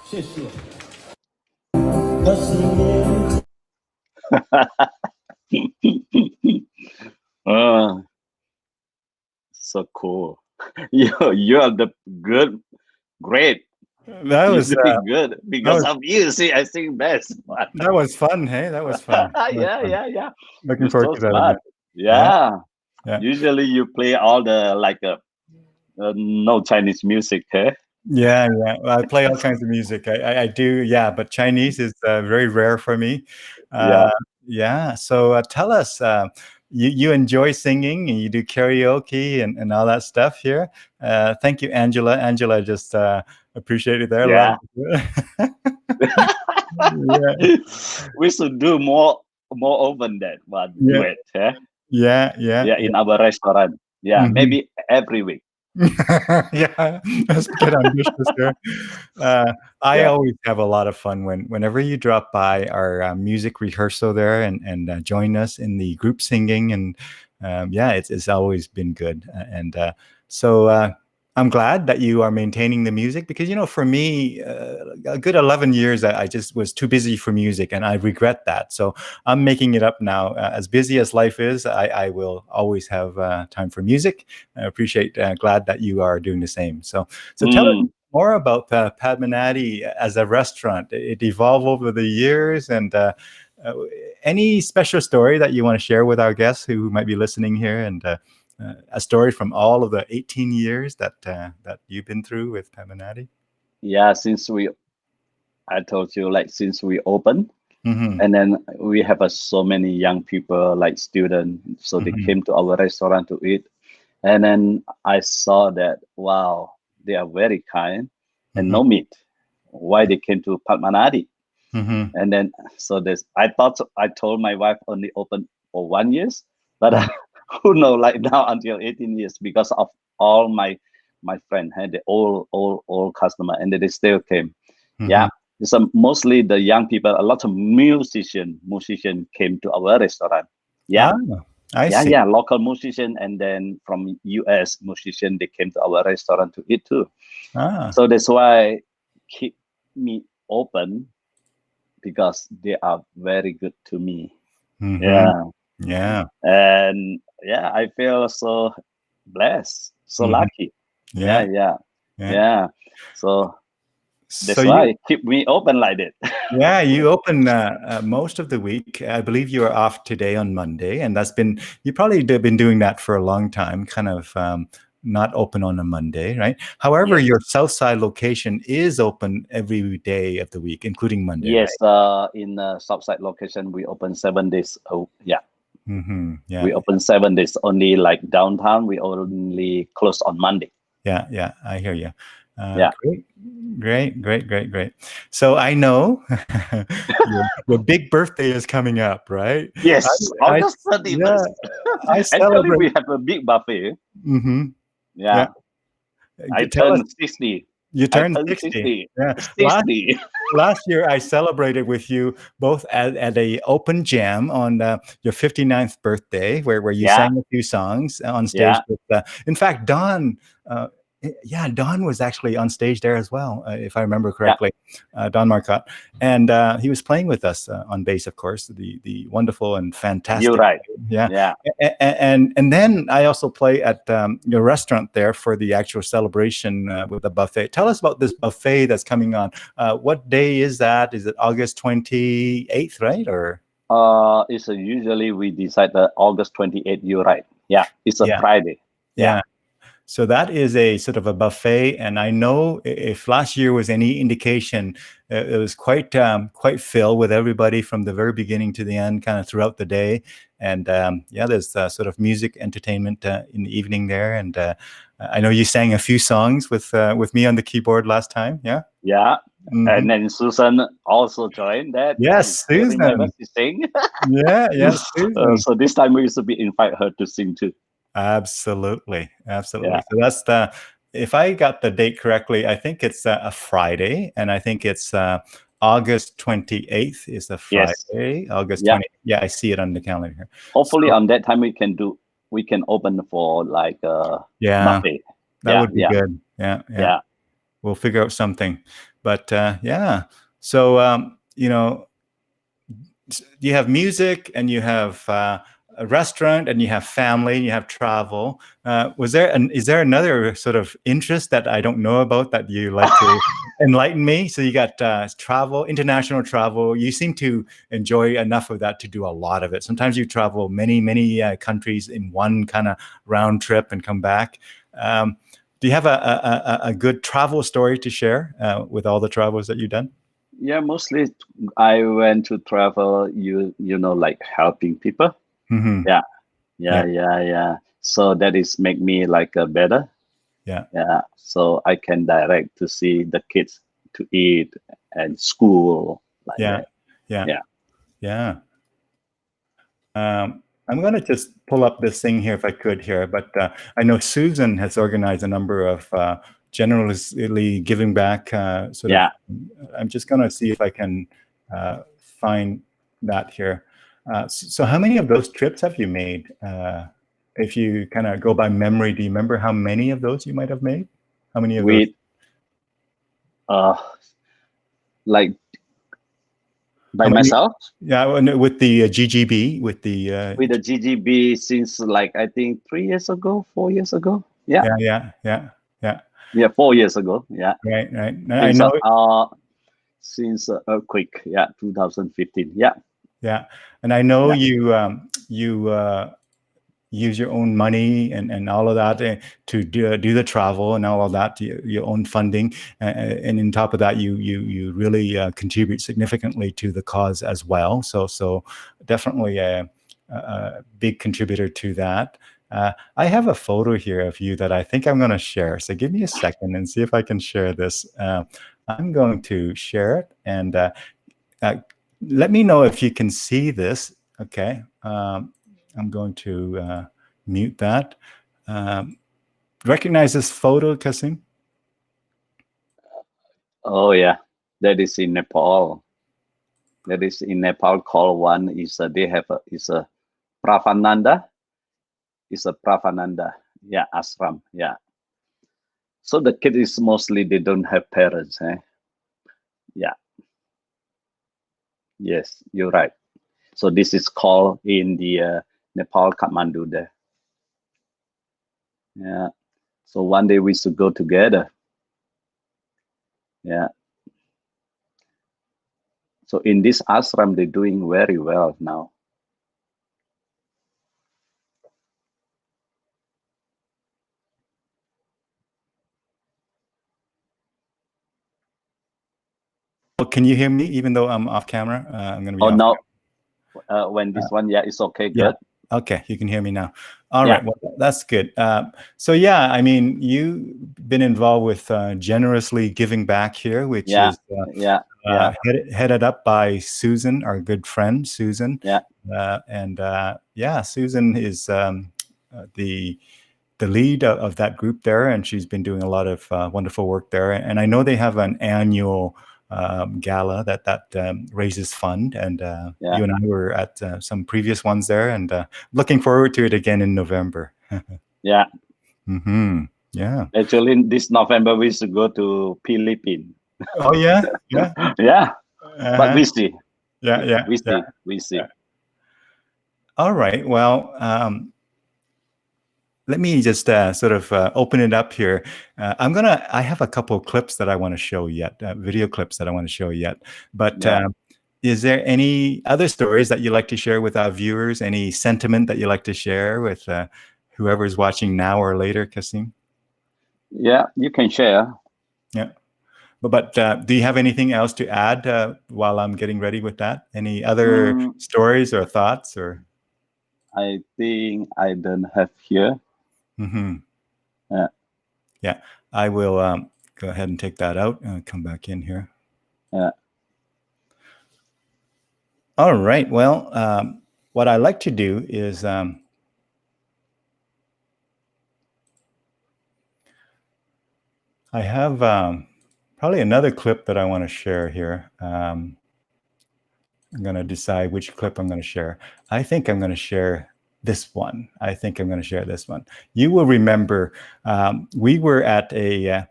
谢谢。可是年。So cool. You are the good, great. That You're was, doing good that because was, of you. See, I sing best. that was fun. Hey, that was fun. That was Yeah, fun. yeah, yeah. Looking You're forward so to that again. smart. Yeah, Yeah. yeah. Usually you play all the like no Chinese music, huh? Yeah, yeah. Well, I play all kinds of music. I do, yeah, but Chinese is very rare for me. Yeah. Uh, yeah. So tell us, you enjoy singing and you do karaoke and all that stuff here. Thank you, Angela. Angela just appreciated there. Love. Yeah. Yeah, We should do more often that one yeah, duet, huh? yeah, yeah, Yeah, in our restaurant. Yeah, yeah. maybe every week. Yeah, let's get ambitious there. I Yeah. always have a lot of fun whenever you drop by our music rehearsal there and join us in the group singing, and yeah, it's always been good. And so I'm glad that you are maintaining the music because for me, a good 11 years I just was too busy for music, and I regret that. So I'm making it up now. As busy as life is, I will always have time for music. I appreciate, glad that you are doing the same. So tell us Mm. more about Padmanadi as a restaurant. It evolved over the years, and any special story that you want to share with our guests who might be listening here, and a story from all of the 18 years that you've been through with Padmanadi? Yeah, I told you, like, since we opened, Mm-hmm. and then we have so many young people, like students, so they Mm-hmm. came to our restaurant to eat. And then I saw that, wow, they are very kind and Mm-hmm. no meat. Why they came to Padmanadi? Mm-hmm. And then, so this, I told my wife only open for 1 year, but who know, like now until 18 years, because of all my friend had the old customer, and they still came. Mm-hmm. Yeah. So mostly the young people, a lot of musician came to our restaurant. Yeah. Ah, I Yeah, see. yeah, local musician, and then from US musician, they came to our restaurant to eat too. Ah. So that's why keep me open, because they are very good to me. Mm-hmm. Yeah, Yeah. and yeah, I feel so blessed, so Mm-hmm. lucky. Yeah, Yeah. yeah, Yeah. yeah. So So that's you, why keep me open like that. yeah, you open most of the week. I believe you are off today on Monday, and you probably been doing that for a long time, kind of not open on a Monday, right? However, Yes, your Southside location is open every day of the week, including Monday, yes. right? In Southside location, we open 7 days. Oh, yeah. Mm-hmm. Yeah, We open 7 days only, like downtown. We only close on Monday. yeah, yeah. I hear you. Yeah. Great, great, great, great, great. So I know your big birthday is coming up, right? Yes, I August yeah, 31st. I Actually, celebrate. we have a big buffet. Mm-hmm. Yeah. Yeah. I Tell us, turned 60. you I turned turned 60. 60. Yeah. 60. Last year I celebrated with you both at a open jam on your 59th birthday, where you Yeah. sang a few songs on stage Yeah. with in fact Don, yeah, Don was actually on stage there as well, if I remember Yeah. correctly. Don Marcotte, and he was playing with us on bass, of course, the wonderful and You're fantastic. right. Yeah. Yeah. And then I also play at your restaurant there for the actual celebration with the buffet. Tell us about this buffet that's coming on. What day is that? Is it August 28th, right? Or It's usually we decide August 28th. You're right. Yeah. It's a yeah, Friday. Yeah. yeah. So that is a sort of a buffet, and I know if last year was any indication, it was quite filled with everybody from the very beginning to the end, kind of throughout the day. And yeah, there's sort of music entertainment in the evening there, and I know you sang a few songs with me on the keyboard last time. Yeah. Yeah. Mm-hmm. And then Susan also joined that. You Yes, still remember Susan. she sang? Yeah, yes, Susan. So this time we used to invite her to sing too. Absolutely, absolutely. Yeah. So that's if I got the date correctly, I think it's a Friday, and I think it's August 28th is the Yes. Friday. August Yeah. 20. Yeah, I see it on the calendar here. Hopefully So on that time we can open for like a yeah, buffet. that Yeah. would be Yeah. good. Yeah, yeah. Yeah. We'll figure out something. But yeah, so you have music, and you have a restaurant, and you have family, and you have travel. Is there another sort of interest that I don't know about that you like to enlighten me? So you got travel, international travel. You seem to enjoy enough of that to do a lot of it. Sometimes you travel many countries in one kind of round trip and come back. Do you have a good travel story to share with all the travels that you've done? Yeah. Mostly I went to travel, like helping people. Mm-hmm. Yeah. Yeah, Yeah. Yeah. Yeah. So that is make me like a better. yeah, Yeah. So I can direct to see the kids to eat and school like yeah, that. yeah, Yeah. yeah. I'm going to just pull up this thing here if I could here, but I know Susan has organized a number of generously giving back sort of. Yeah. I'm just going to see if I can find that here. So how many of those trips have you made? If you kind of go by memory, do you remember how many of those you might have made? How many of those? With like by How many? myself. Yeah, with the GGB, with the With the GGB since like I think 3 years ago, 4 years ago. Yeah, yeah. yeah, 4 years ago. Yeah, Right, right. I since know. since earthquake. Yeah, 2015. Yeah, Yeah, and I know Yeah. you use your own money and all of that to do the travel and all of that, your own funding, and on top of that, you really contribute significantly to the cause as well. So definitely a big contributor to that. I have a photo here of you that I think I'm going to share. So give me a second and see if I can share this. I'm going to share it, and uh, let me know if you can see this. Okay. I'm going to mute that. Um, recognize this photo, Kasim? Oh yeah, that is in Nepal. That is in Nepal. Called one is they have a is a Pravananda. Is a Pravananda. Yeah, ashram. Yeah. So the kid is mostly they don't have parents. Eh? Yeah. Yes, you're right. So this is called in the Nepal Kathmandu there. Yeah. So one day we should go together. Yeah. So in this ashram, they're doing very well now. Oh, can you hear me even though I'm off camera? I'm going to be Oh off no, when camera. this one, yeah, it's okay, Yeah. good. Okay, you can hear me now. All Yeah. right, well, that's good. So yeah, I mean, you've been involved with generously giving back here, which Yeah. is Yeah. Yeah. headed up by Susan, our good friend Susan. Yeah. And yeah, Susan is the lead of that group there, and she's been doing a lot of wonderful work there. And I know they have an annual gala that raises fund, and Yeah. you and I were at some previous ones there, and looking forward to it again in November. Yeah. Mm-hmm. Yeah. Actually, this November we should go to Philippines. Oh yeah. Yeah. Yeah. But Uh-huh. we see. Yeah. Yeah. We Yeah. see. We see. All right. Well, let me just sort of open it up here. I have a couple of clips that I want to show yet, video clips that I want to show yet. But Yeah. is there any other stories that you like to share with our viewers? Any sentiment that you like to share with whoever's watching now or later, Kasim? Yeah. You can share. Yeah. But do you have anything else to add while I'm getting ready with that? Any other stories or thoughts or? I think I don't have here. Mm-hmm. Yeah. Yeah, I will go ahead and take that out and come back in here. Yeah. All right. Well, what I like to do is I have probably another clip that I want to share here. I'm going to decide which clip I'm going to share. I think I'm going to share this one. You will remember we were at I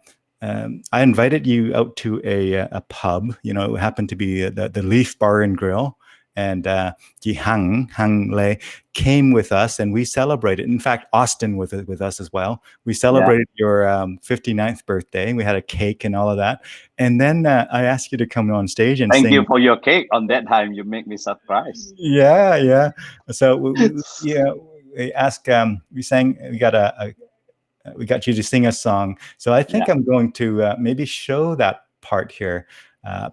invited you out to a pub. You know, it happened to be the Leaf Bar and Grill. And Ji Hang Le came with us, and we celebrated. In fact, Austin with us as well. We celebrated your 59th birthday. We had a cake and all of that. And then I asked you to come on stage and Thank sing. you for your cake. On that time, you make me surprised. Yeah, yeah. So we asked. We sang. We got you to sing a song. So I think I'm going to maybe show that part here.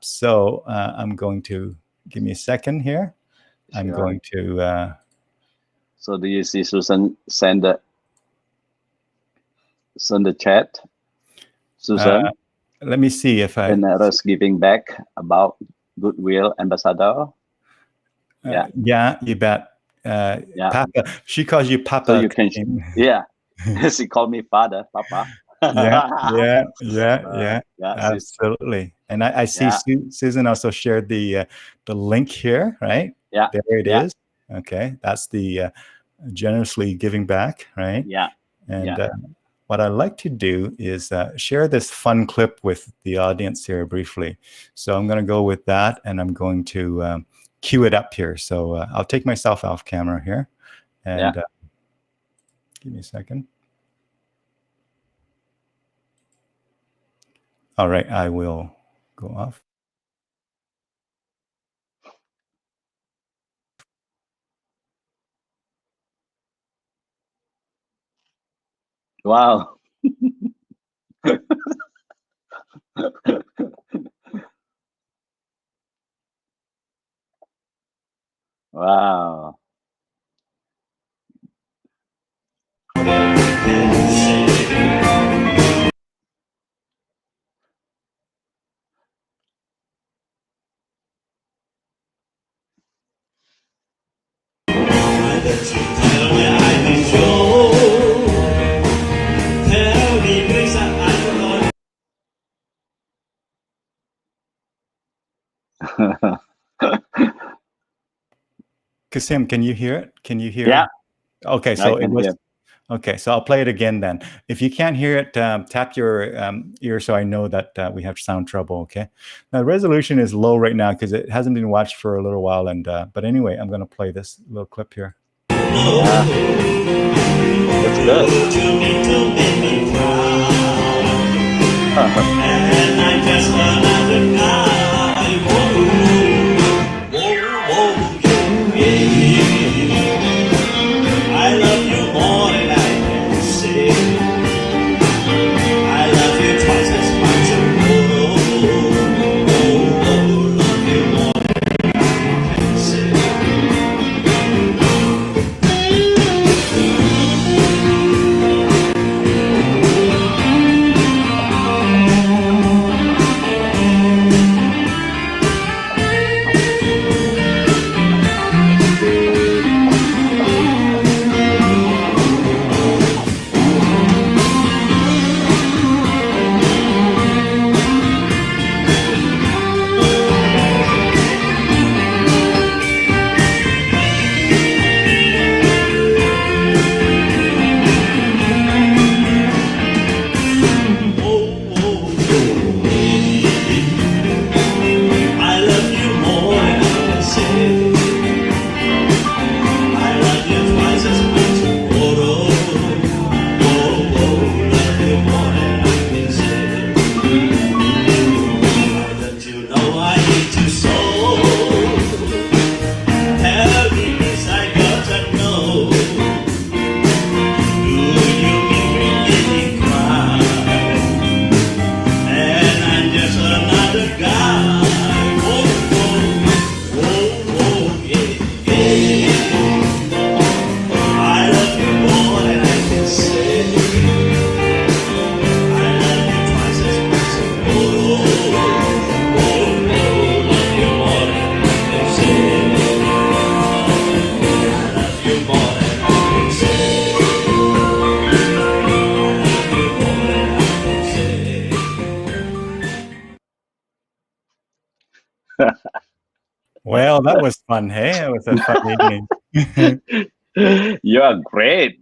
So I'm going to give me a second here. Sure. I'm going to. So do you see Susan send the chat? Susan. Let me see if I. Generous giving back about Goodwill Ambassador. Yeah, you bet. Papa. She calls you Papa. So you can. Yeah. She called me father, Papa. Yeah. Absolutely. And I see Susan also shared the link here, right? Yeah. There it is. Okay, that's the generously giving back, right? Yeah. And what I like to do is share this fun clip with the audience here briefly. So I'm going to go with that, and I'm going to cue it up here. So I'll take myself off camera here, and give me a second. All right, I will go off. Wow. Wow. Kasim, can you hear it? Can you hear? Yeah, Okay, I so it can was hear. okay. So I'll play it again then. If you can't hear it, tap your ear so I know that we have sound trouble. Okay. Now the resolution is low right now because it hasn't been watched for a little while. And but anyway, I'm going to play this little clip here. Yeah, that's good. And I just another guy. Whoa, whoa, yeah. I love you more than I can say. I love you twice as much. Love you more than I can say. I love you more than I can say. I love you twice as much. Love you more than I can say. That you know I need you so. Tell me this, I gotta know. Do you make me cry? And I'm just another guy. Yeah. I love you more than I can say. I love you twice as much. Love you more than I can say. I love you more than I can say. I love you more than I can say. Well, that was fun. Hey, it was a fun evening. You are great.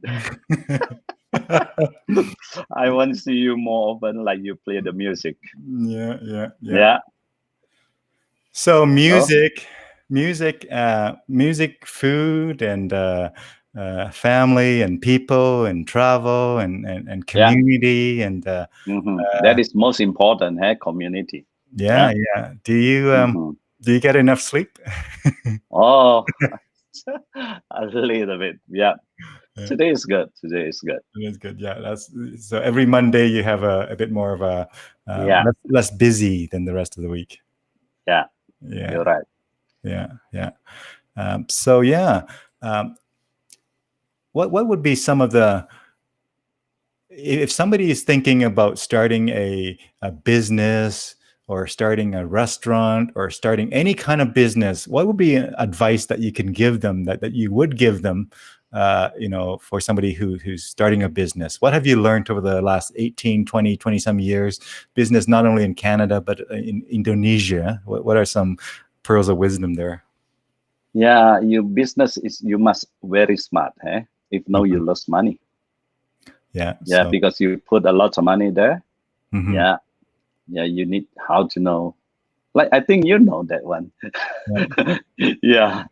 I want to see you more often, like you play the music. Yeah. Yeah. So Oh, music, food, and family, and people, and travel, and yeah. community, and That is most important, community. yeah. Do you Mhm. do you get enough sleep? Oh, a little bit. Yeah. Yeah. Today is good. Today is good. It is good. Yeah, that's so. Every Monday you have a bit more of a Yeah. less busy than the rest of the week. Yeah. Yeah, You're right. yeah. So yeah, um, what would be some of the if somebody is thinking about starting a business or starting a restaurant or starting any kind of business, what would be advice that you can give them that you would give them, for somebody who's starting a business? What have you learned over the last 18, 20 some years, business, not only in Canada, but in Indonesia? What are some pearls of wisdom there? Yeah. Your business is, you must very smart. If no, you lose money. Yeah. Yeah. So, Because you put a lot of money there. mhm. Yeah. Yeah. You need how to know. Like, I think you know that one. Yeah.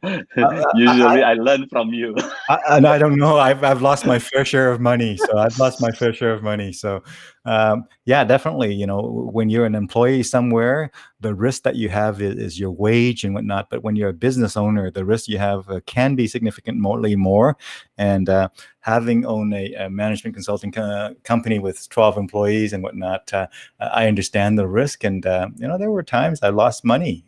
Usually I learn from you. And I don't know. I've lost my fair share of money. So I've lost my fair share of money. So Yeah, definitely. When you're an employee somewhere, the risk that you have is your wage and whatnot. But when you're a business owner, the risk you have can be significantly more. And having owned a management consulting company with 12 employees and whatnot, I understand the risk. And there were times I lost money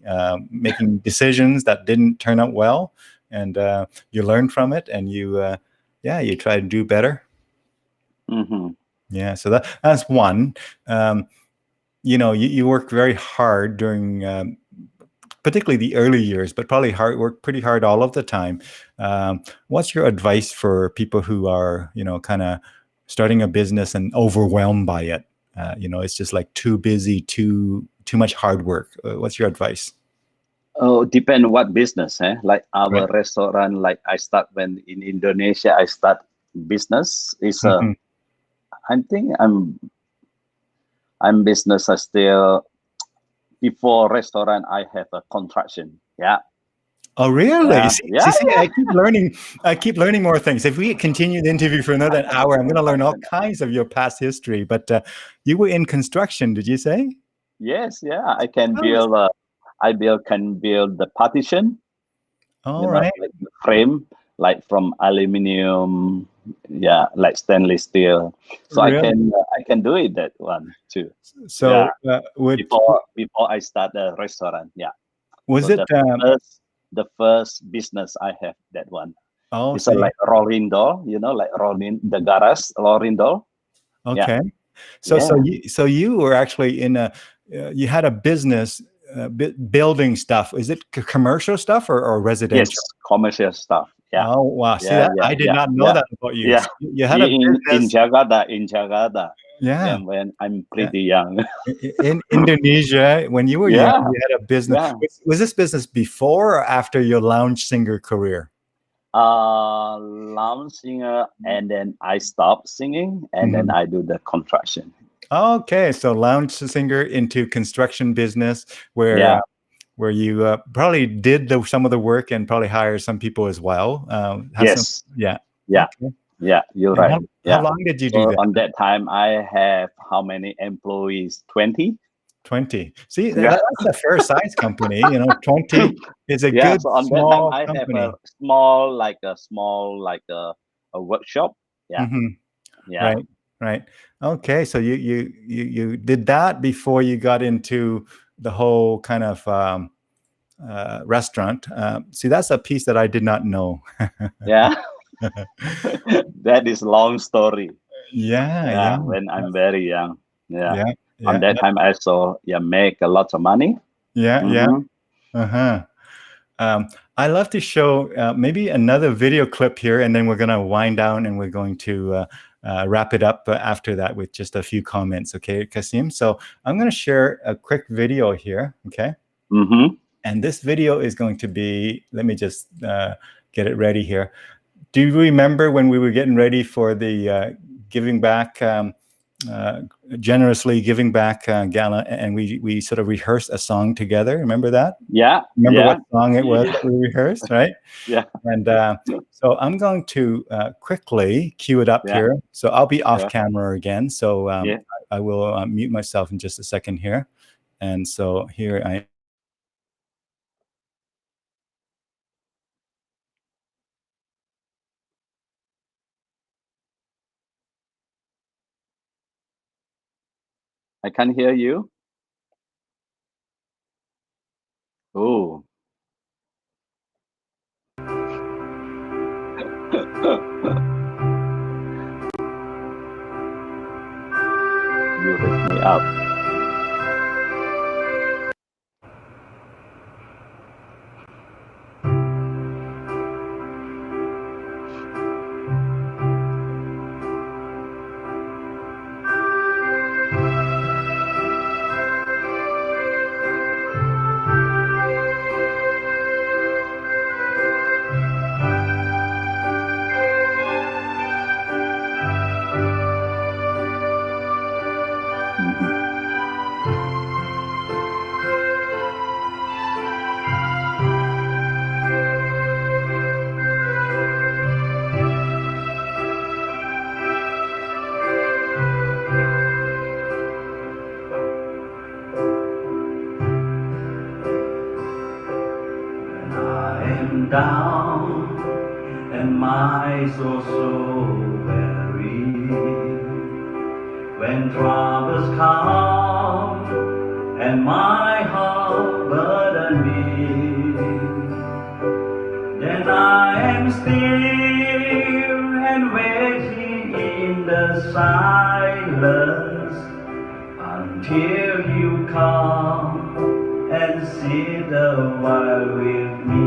making decisions that didn't turn out well, and you learn from it, and you try to do better. Mm-hmm. Yeah, so that's one. You work very hard during particularly the early years, but probably work pretty hard all of the time. What's your advice for people who are, kind of starting a business and overwhelmed by it? It's just like too busy, too much hard work. What's your advice? Oh, depend what business, eh? Like our Right. restaurant, like I start when in Indonesia, I start business. Mhm. I think I'm business still before restaurant. I have a contraction. Yeah. Oh, really? Yeah. Yeah. See, I keep learning. I keep learning more things. If we continue the interview for another hour, I'm going to learn all kinds of your past history. But you were in construction, did you say? Yes. Yeah. I can Oh, build. Can build the partition. all right. Like the frame, like from aluminium. Yeah, like stainless steel. So Really? I can do it that one too. So, Before I start the restaurant. Yeah. was So it? the first business I have that one. Oh, It's a see. like rolling door, like rolling the garage rolling door. Okay. So, Yeah. you were actually you had a business building stuff. Is it commercial stuff or Yes, residential? commercial stuff. Yeah. Oh, wow. See Yeah, that? yeah, I did yeah, not know yeah, that about you. yeah. So you had a In business. Jakarta. Yeah. When I'm Yeah. pretty young. In Indonesia, when you were young, Yeah, you had a business. yeah. Was this business before or after your lounge singer career? Lounge singer, and then I stop singing, and then I do the contraction. Okay, so lounge singer into construction business, where Yeah. where you probably did some of the work and probably hired some people as well. Yes. Yeah. Yeah. Okay. Yeah. You're And right. how Yeah. long did you do So that? on that time, I have how many employees? 20. 20. See, Yeah. that's a fair size company. 20 is a Yeah. good So on that time, small I have company. a small, like a workshop. Yeah. Hmm. Yeah. Right, right. Okay, so you did that before you got into the whole kind of restaurant. See, that's a piece that I did not know. Yeah. That is long story. Yeah, Yeah. yeah, When I'm very young. Yeah. yeah, On yeah, that time, I also make a lot of money. yeah, yeah. Mm-hmm. Uh-huh. I love to show maybe another video clip here, and then we're going to wind down and we're going to wrap it up after that with just a few comments. Okay, Kasim? So I'm going to share a quick video here. Okay. Mm-hmm. And this video is going to be, let me just get it ready here. Do you remember when we were getting ready for the giving back, generously giving back gala, and we sort of rehearsed a song together? Remember that? Yeah. Remember Yeah. what song it was that we rehearsed, right? Yeah. And so I'm going to quickly cue it up Yeah. here. So I'll be off Yeah. camera again. So Yeah. I will mute myself in just a second here. And so here I I can't hear you. Oh. You raise me up. Mm-hmm. down, and my soul so weary. When troubles come and my heart burden me, then I am still and waiting in the silence until you come and sit a while with me.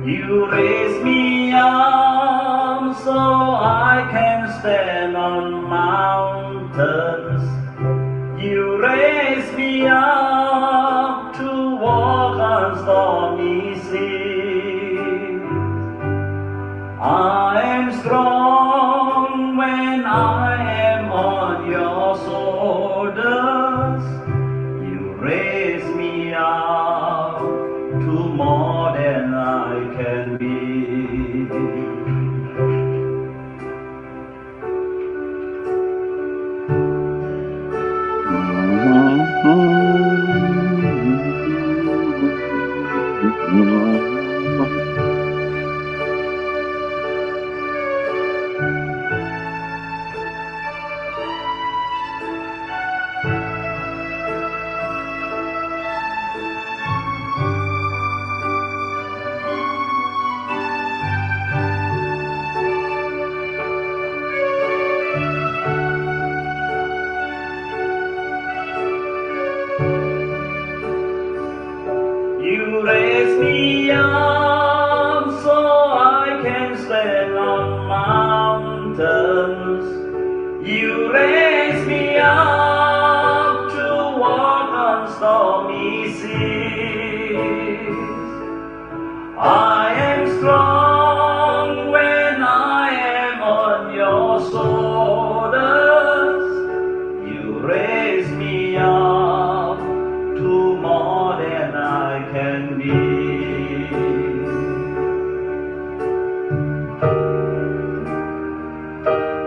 You raise me up so I can stand on mountains. You raise me up to walk on stormy seas. I am strong when I am on your shoulders. You raise me up to more than I can be. You raise me up so I can stand on mountains. You raise me up to walk on stormy seas. I am strong when I am on your shoulders. You raise me up to more than I can be.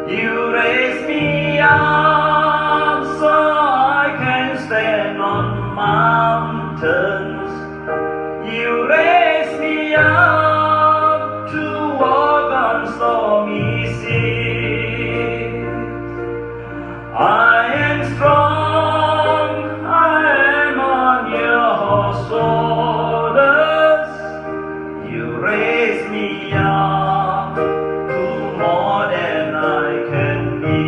You raise me up so I can stand on mountains. You raise me up to walk on stormy seas. I am strong, I am on your shoulders. You raise me up to more than I can be.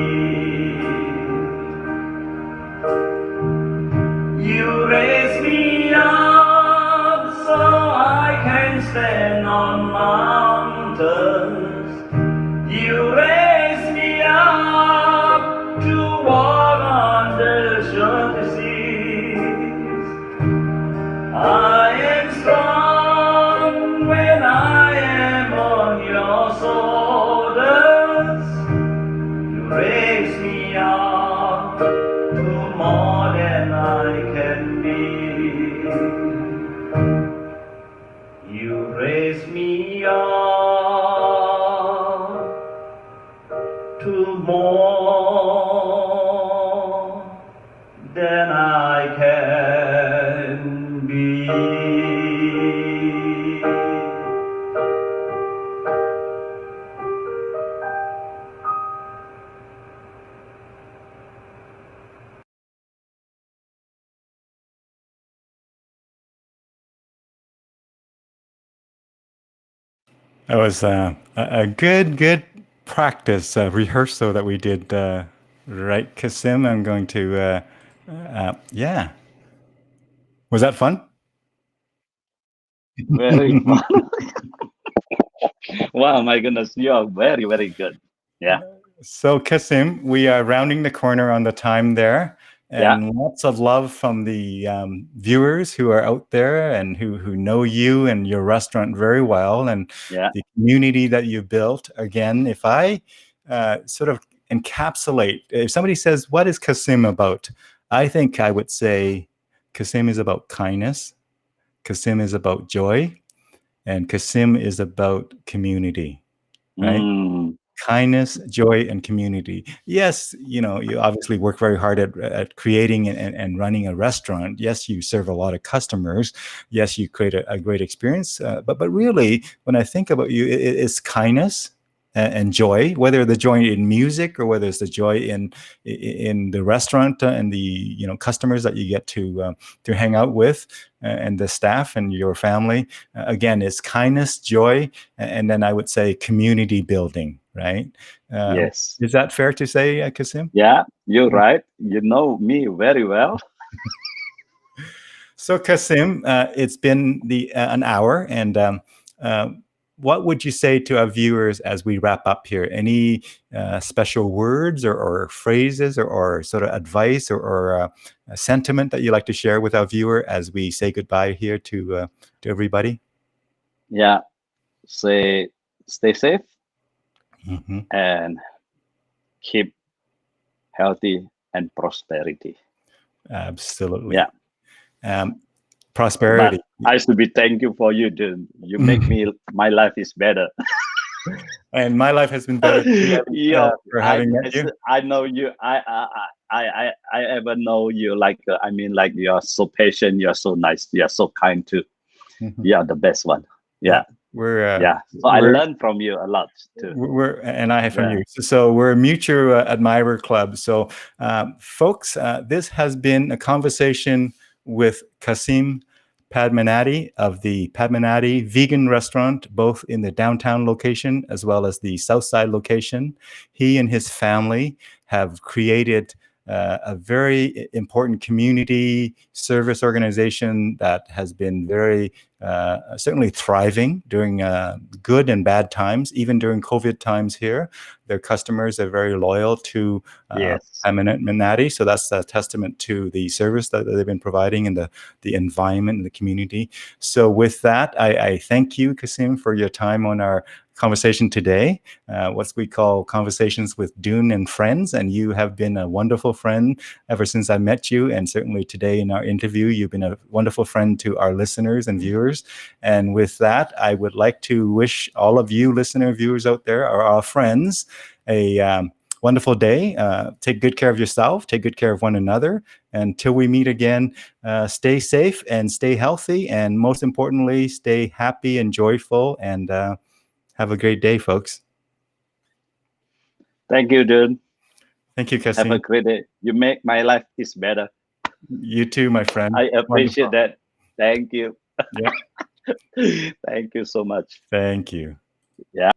You raise me up so I can stand on mountains. You raise me up to walk on the short seas. I am strong when I am on your shoulders. You raise me up to more than I can be. You raise me up to more than I can be. That was a good practice rehearsal that we did, right, Kasim? I'm going to, yeah. Was that fun? Very fun. Wow, my goodness, you are very, very good. Yeah. So, Kasim, we are rounding the corner on the time there, and lots of love from the viewers who are out there and who know you and your restaurant very well, and the community that you built. Again, if I sort of encapsulate, if somebody says, "What is Kasim about?" I think I would say Kasim is about kindness, Kasim is about joy, and Kasim is about community, right? kindness, joy, and community. Yes, you obviously work very hard at creating and running a restaurant. Yes, you serve a lot of customers. Yes, you create a great experience. But really, when I think about you, it's kindness and joy, whether the joy in music or whether it's the joy in the restaurant and the customers that you get to hang out with, and the staff and your family. Again, it's kindness, joy, and then I would say community building, right? Yes. Is that fair to say, Kasim? Yeah, you're right. You know me very well. So, Kasim, it's been an hour, and what would you say to our viewers as we wrap up here? Any special words or phrases or sort of advice or a sentiment that you'd like to share with our viewer as we say goodbye here to everybody? Yeah, say stay safe Hmm. and keep healthy and prosperity. Absolutely. Yeah, Prosperity. but I should be thank you for you, dude. You make me my life is better. And my life has been better too, Yo, for having met you. I know you. I ever know you like. I mean, like you are so patient. You are so nice. You are so kind too. Mhm. You are the best one. Yeah, We're yeah. So I learned from you a lot too. and I have from Yeah. you. So we're a mutual admirer club. So folks, this has been a conversation with Kasim Padmanadi of the Padmanadi Vegan Restaurant, both in the downtown location as well as the south side location. He and his family have created a very important community service organization that has been very certainly thriving during good and bad times, even during COVID times here. Their customers are very loyal to Yes. Padmanadi, so that's a testament to the service that they've been providing and the environment and the community. So with that, I thank you, Kasim, for your time on our conversation today, what we call Conversations with Dune and Friends. And you have been a wonderful friend ever since I met you. And certainly today in our interview, you've been a wonderful friend to our listeners and viewers. And with that, I would like to wish all of you listener viewers out there, or our friends, a wonderful day. Take good care of yourself. Take good care of one another. Until we meet again, stay safe and stay healthy. And most importantly, stay happy and joyful. And have a great day, folks. Thank you, dude. Thank you, Have Kasim. a great day. You make my life is better. You too, my friend. I appreciate Wonderful. that. Thank you. Yeah. Thank you so much. Thank you. Yeah.